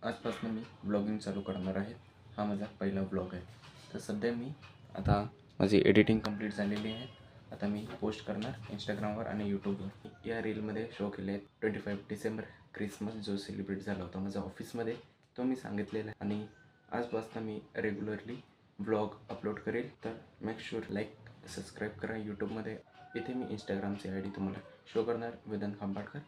आजपासून मी ब्लॉगिंग चालू करणार आहे. हा माझा पहिला ब्लॉग आहे. तर सध्या मी आता माझी एडिटिंग कंप्लीट झालेली आहे. आता मी पोस्ट करणार इंस्टाग्रामवर आणि यूट्यूबवर. या रीलमध्ये शो केले आहेत 25 डिसेंबर क्रिसमस जो सेलिब्रेट झाला होता माझ्या ऑफिसमध्ये, तो मी सांगितलेला आहे. आणि आजपासून मी रेग्युलरली ब्लॉग अपलोड करेल. तर मेक शुअर लाईक सबस्क्राईब करा यूट्यूबमध्ये. इथे मी इंस्टाग्रामची ID तुम्हाला शो करणार, वेदांत खांबाडकर.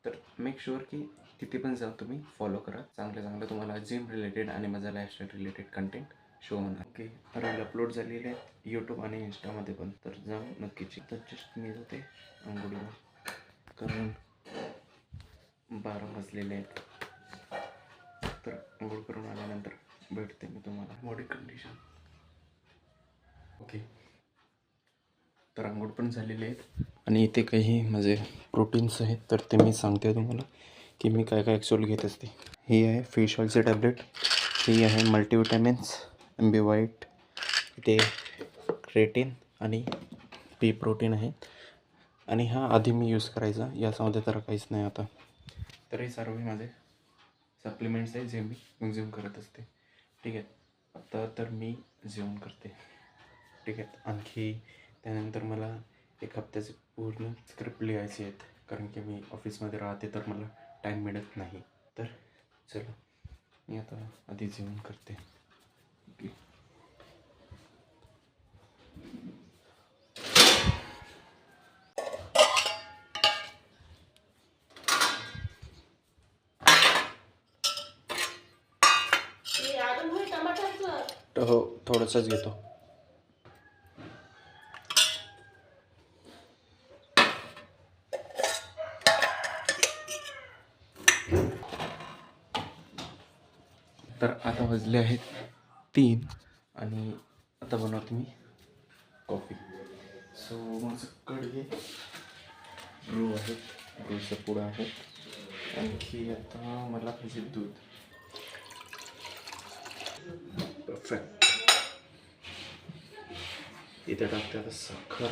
तर मेक शुअर की तिथे पण जाऊन तुम्ही फॉलो करा. चांगलं तुम्हाला जिम रिलेटेड आणि माझा लाईफस्टाईल रिलेटेड कंटेंट शो होणार. ओके, रील अपलोड झालेले आहे यूट्यूब आणि इंस्टामध्ये पण, तर जाऊन नक्कीच. तर जस्ट मी जाते आंघोळीला, कारण 12 वाजलेले आहेत. तर आंघोळ करून आल्यानंतर भेटते मी तुम्हाला. Body condition okay. तर आंघोळ पण झालेले आहेत आणि इथे काही माझे प्रोटीन्स आहेत, तर ते मी सांगते तुम्हाला की मी काय काय ॲक्च्युअली घेत असते. ही आहे फिश ऑइलचे टॅबलेट, ही आहे मल्टीविटॅमिन्स, MB वाईट, इथे क्रेटिन आणि पी प्रोटीन आहे. आणि हा आधी मी यूज करायचा, याच्यामध्ये तर काहीच नाही आता. तर हे सर्व माझे सप्लिमेंट्स आहे जे मी कंझ्युम करत असते. ठीक आहे. आता तर मी जेवण करते. ठीक आहे. आणखी त्यानंतर मला एक हप्त्याचे पूर्ण स्क्रिप्ट लिहायचे आहेत, कारण की मी ऑफिसमध्ये राहते तर मला टाईम मिळत नाही. तर चला मी आता आधी जेवण करते. ओके. हो, थोडंसंच घेतो. तर आता वाजले आहेत 3 आणि आता बनवतो मी कॉफी. सो माझं कडे ब्रू आहेत, ब्रूचं पुडं आहे. आणखी आता मला पाहिजे दूध. परफेक्ट. इथे टाकते आता साखर.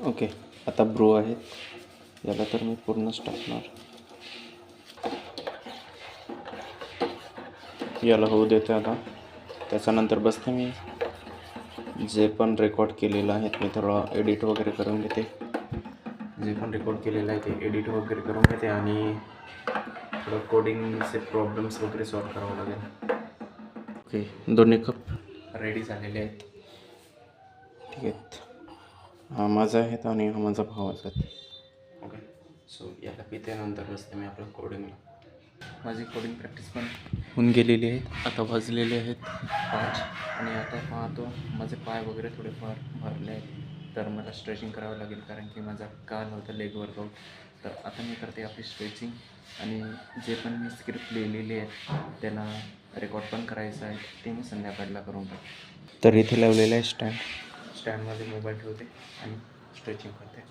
ओके, आता ब्रू आहेत, याला तर मी पूर्णच टाकणार. याला होऊ देते आता. त्याच्यानंतर बसते मी जे पण रेकॉर्ड केलेलं आहे मी थोडं एडिट वगैरे करून घेते. जे पण रेकॉर्ड केलेलं आहे ते एडिट वगैरे करून घेते आणि थोडं कोडिंगचे प्रॉब्लेम्स वगैरे सॉल्व करावं लागेल. ओके, दोन्ही कप रेडी झालेले आहेत. ठीक आहेत. हा माझा आहेत आणि हा माझा भावाचा आहे. ओके, सो याला पित्यानंतर बसते मी आपलं कोडिंगला. माझी कोडिंग प्रॅक्टिस पण होऊन गेलेली आहे. आता वाजलेले आहेत 5 आणि आता पाहतो माझे पाय वगैरे थोडेफार भरले आहेत, तर मला स्ट्रेचिंग करावं लागेल, कारण की माझा काल होता लेग वर्कआउट. तर आता मी करते आपली स्ट्रेचिंग आणि जे पण मी स्क्रिप्ट लिहिलेली आहेत त्याला रेकॉर्ड पण करायचं आहे, ते मी संध्याकाळला करून टाकतो. तर इथे लावलेलं आहे स्टँडमध्ये मोबाईल ठेवते आणि स्ट्रेचिंग करते.